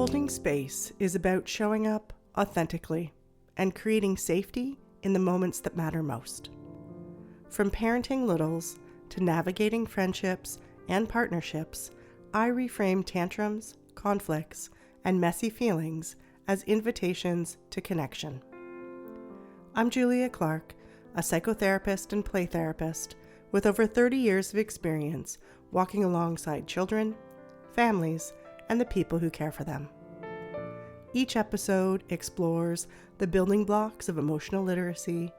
Holding space is about showing up authentically and creating safety in the moments that matter most. From parenting littles to navigating friendships and partnerships, I reframe tantrums, conflicts, and messy feelings as invitations to connection. I'm Julia Clark, a psychotherapist and play therapist with over 30 years of experience walking alongside children, families, and the people who care for them. Each episode explores the building blocks of emotional literacy,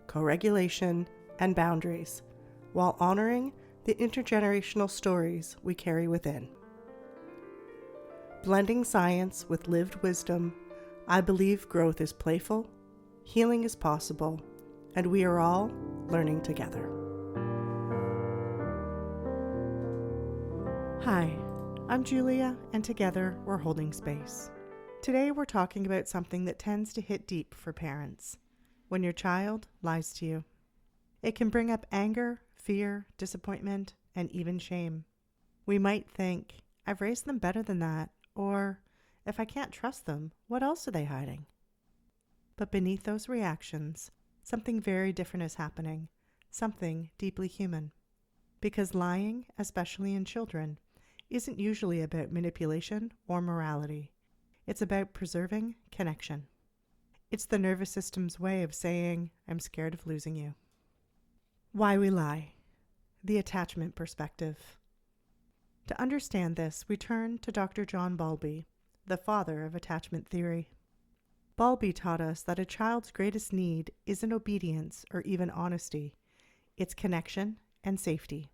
co-regulation, and boundaries, while honoring the intergenerational stories we carry within. Blending science with lived wisdom, I believe growth is playful, healing is possible, and we are all learning together. Hi, I'm Julia, and together we're holding space. Today we're talking about something that tends to hit deep for parents: when your child lies to you. It can bring up anger, fear, disappointment, and even shame. We might think, I've raised them better than that, or if I can't trust them, what else are they hiding? But beneath those reactions, something very different is happening, something deeply human. Because lying, especially in children, isn't usually about manipulation or morality. It's about preserving connection. It's the nervous system's way of saying, I'm scared of losing you. Why we lie. The attachment perspective. To understand this, we turn to Dr. John Bowlby, the father of attachment theory. Bowlby taught us that a child's greatest need isn't obedience or even honesty. It's connection and safety.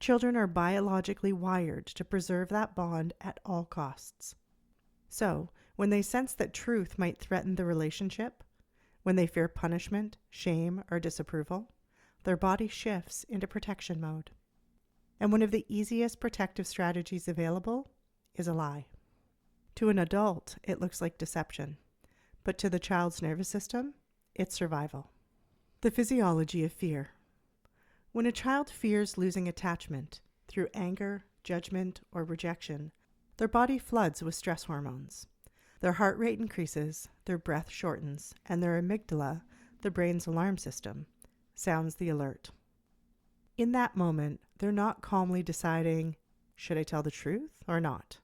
Children are biologically wired to preserve that bond at all costs. So, when they sense that truth might threaten the relationship, when they fear punishment, shame, or disapproval, their body shifts into protection mode. And one of the easiest protective strategies available is a lie. To an adult, it looks like deception, but to the child's nervous system, it's survival. The physiology of fear. When a child fears losing attachment through anger, judgment, or rejection, their body floods with stress hormones. Their heart rate increases, their breath shortens, and their amygdala, the brain's alarm system, sounds the alert. In that moment, they're not calmly deciding, should I tell the truth or not?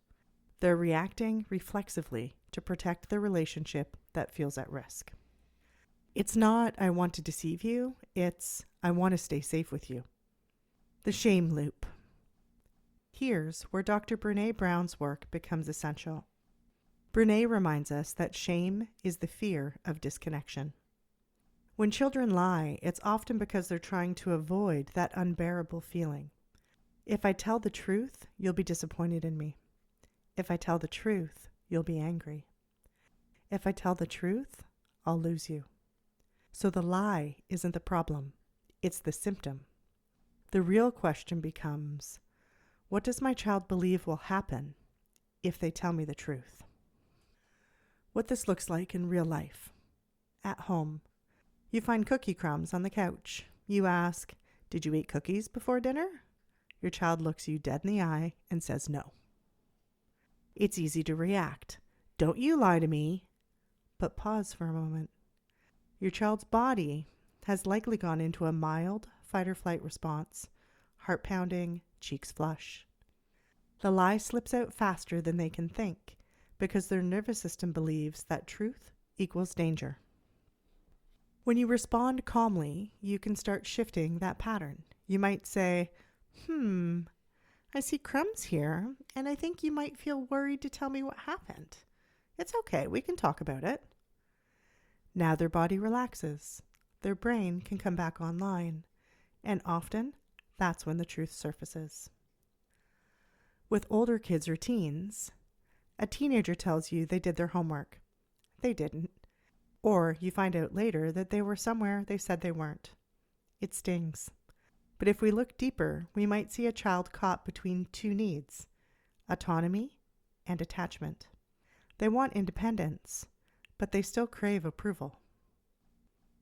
They're reacting reflexively to protect the relationship that feels at risk. It's not, I want to deceive you, it's, I want to stay safe with you. The shame loop. Here's where Dr. Brené Brown's work becomes essential. Brené reminds us that shame is the fear of disconnection. When children lie, it's often because they're trying to avoid that unbearable feeling. If I tell the truth, you'll be disappointed in me. If I tell the truth, you'll be angry. If I tell the truth, I'll lose you. So the lie isn't the problem, it's the symptom. The real question becomes, what does my child believe will happen if they tell me the truth? What this looks like in real life. At home, you find cookie crumbs on the couch. You ask, did you eat cookies before dinner? Your child looks you dead in the eye and says no. It's easy to react. Don't you lie to me. But pause for a moment. Your child's body has likely gone into a mild fight or flight response, heart pounding, cheeks flush. The lie slips out faster than they can think because their nervous system believes that truth equals danger. When you respond calmly, you can start shifting that pattern. You might say, I see crumbs here, and I think you might feel worried to tell me what happened. It's okay, we can talk about it. Now their body relaxes. Their brain can come back online, and often that's when the truth surfaces. With older kids or teens, a teenager tells you they did their homework. They didn't. Or you find out later that they were somewhere they said they weren't. It stings. But if we look deeper, we might see a child caught between two needs: autonomy and attachment. They want independence, but they still crave approval.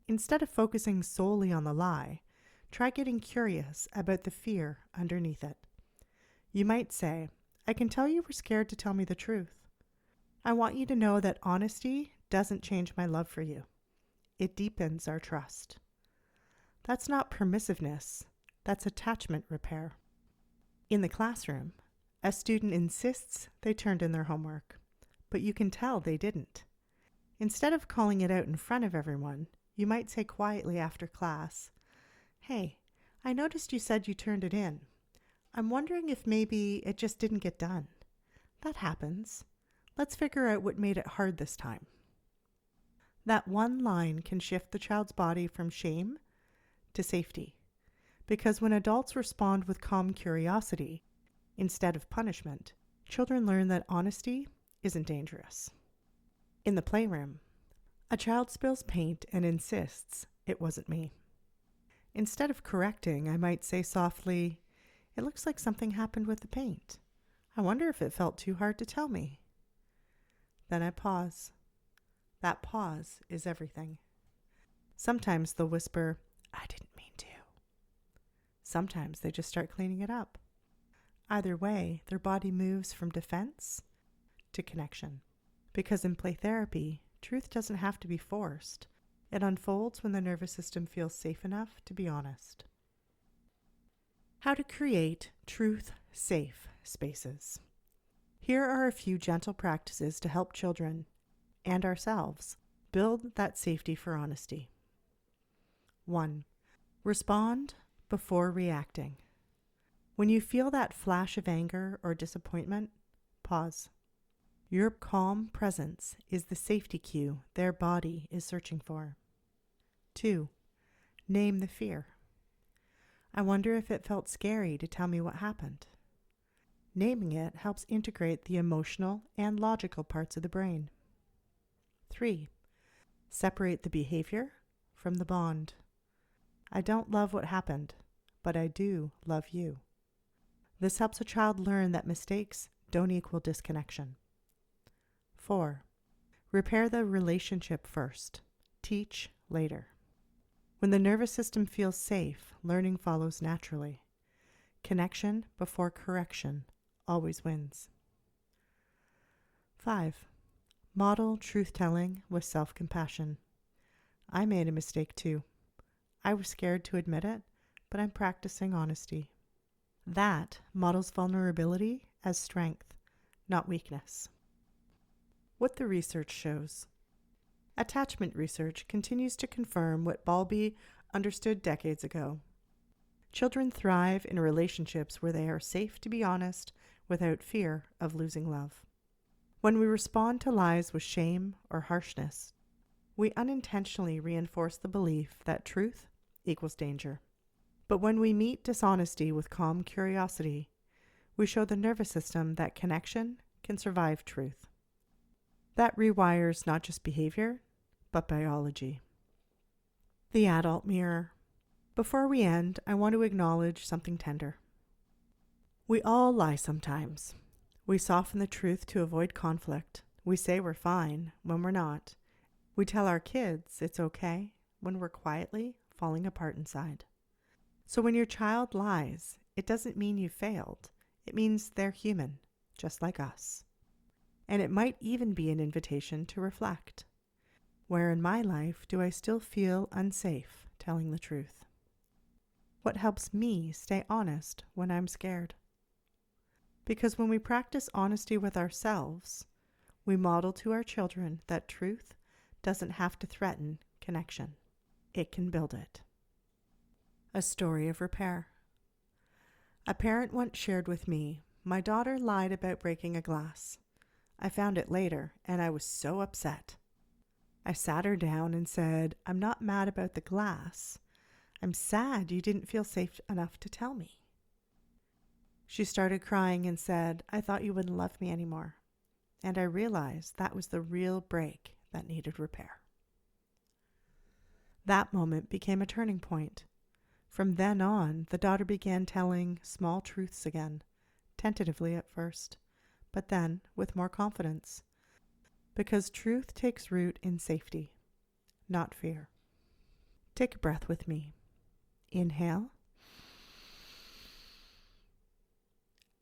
Instead of focusing solely on the lie, try getting curious about the fear underneath it. You might say, I can tell you were scared to tell me the truth. I want you to know that honesty doesn't change my love for you. It deepens our trust. That's not permissiveness. That's attachment repair. In the classroom, a student insists they turned in their homework, but you can tell they didn't. Instead of calling it out in front of everyone, you might say quietly after class, "Hey, I noticed you said you turned it in. I'm wondering if maybe it just didn't get done. That happens. Let's figure out what made it hard this time." That one line can shift the child's body from shame to safety. Because when adults respond with calm curiosity instead of punishment, children learn that honesty isn't dangerous. In the playroom, a child spills paint and insists it wasn't me. Instead of correcting, I might say softly, "It looks like something happened with the paint. I wonder if it felt too hard to tell me." Then I pause. That pause is everything. Sometimes they'll whisper, "I didn't mean to." Sometimes they just start cleaning it up. Either way, their body moves from defense to connection. Because in play therapy, truth doesn't have to be forced. It unfolds when the nervous system feels safe enough to be honest. How to create truth-safe spaces. Here are a few gentle practices to help children and ourselves build that safety for honesty. 1. Respond before reacting. When you feel that flash of anger or disappointment, pause. Your calm presence is the safety cue their body is searching for. 2. Name the fear. I wonder if it felt scary to tell me what happened. Naming it helps integrate the emotional and logical parts of the brain. 3. Separate the behavior from the bond. I don't love what happened, but I do love you. This helps a child learn that mistakes don't equal disconnection. 4. Repair the relationship first. Teach later. When the nervous system feels safe, learning follows naturally. Connection before correction always wins. 5. Model truth-telling with self-compassion. I made a mistake too. I was scared to admit it, but I'm practicing honesty. That models vulnerability as strength, not weakness. What the research shows. Attachment research continues to confirm what Bowlby understood decades ago. Children thrive in relationships where they are safe to be honest without fear of losing love. When we respond to lies with shame or harshness, we unintentionally reinforce the belief that truth equals danger. But when we meet dishonesty with calm curiosity, we show the nervous system that connection can survive truth. That rewires not just behavior, but biology. The adult mirror. Before we end, I want to acknowledge something tender. We all lie sometimes. We soften the truth to avoid conflict. We say we're fine when we're not. We tell our kids it's okay when we're quietly falling apart inside. So when your child lies, it doesn't mean you failed. It means they're human, just like us. And it might even be an invitation to reflect. Where in my life do I still feel unsafe telling the truth? What helps me stay honest when I'm scared? Because when we practice honesty with ourselves, we model to our children that truth doesn't have to threaten connection. It can build it. A story of repair. A parent once shared with me, "My daughter lied about breaking a glass. I found it later, and I was so upset. I sat her down and said, 'I'm not mad about the glass. I'm sad you didn't feel safe enough to tell me.' She started crying and said, 'I thought you wouldn't love me anymore.' And I realized that was the real break that needed repair." That moment became a turning point. From then on, the daughter began telling small truths again, tentatively at first, but then with more confidence. Because truth takes root in safety, not fear. Take a breath with me. Inhale.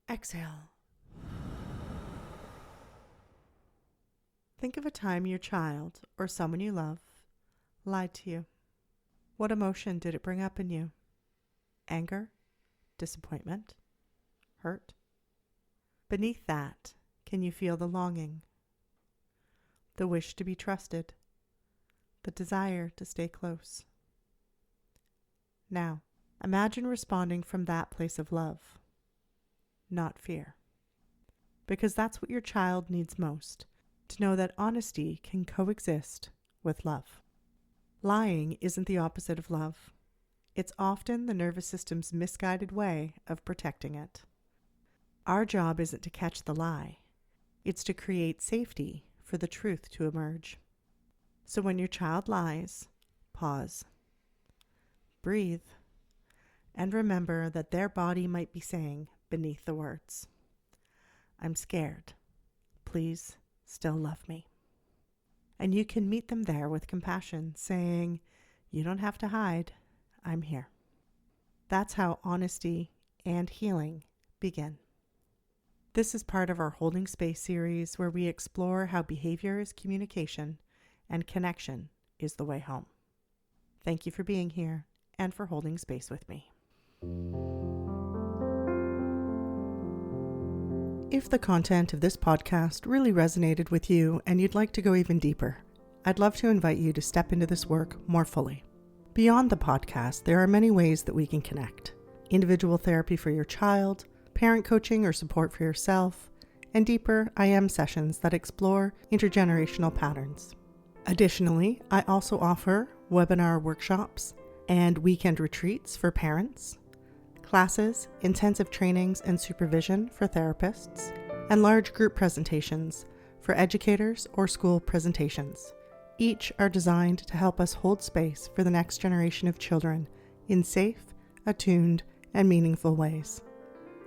Exhale. Think of a time your child or someone you love lied to you. What emotion did it bring up in you? Anger? Disappointment? Hurt? Beneath that, can you feel the longing, the wish to be trusted, the desire to stay close? Now, imagine responding from that place of love, not fear. Because that's what your child needs most, to know that honesty can coexist with love. Lying isn't the opposite of love. It's often the nervous system's misguided way of protecting it. Our job isn't to catch the lie. It's to create safety for the truth to emerge. So when your child lies, pause, breathe, and remember that their body might be saying beneath the words, "I'm scared. Please still love me." And you can meet them there with compassion, saying, "You don't have to hide. I'm here." That's how honesty and healing begin. This is part of our Holding Space series, where we explore how behavior is communication and connection is the way home. Thank you for being here and for holding space with me. If the content of this podcast really resonated with you and you'd like to go even deeper, I'd love to invite you to step into this work more fully. Beyond the podcast, there are many ways that we can connect. Individual therapy for your child, parent coaching or support for yourself, and deeper IM sessions that explore intergenerational patterns. Additionally, I also offer webinar workshops and weekend retreats for parents, classes, intensive trainings and supervision for therapists, and large group presentations for educators or school presentations. Each are designed to help us hold space for the next generation of children in safe, attuned, and meaningful ways.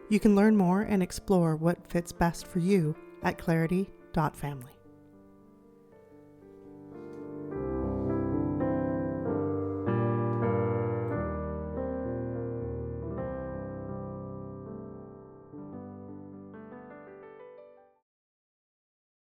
You can learn more and explore what fits best for you at clarity.family.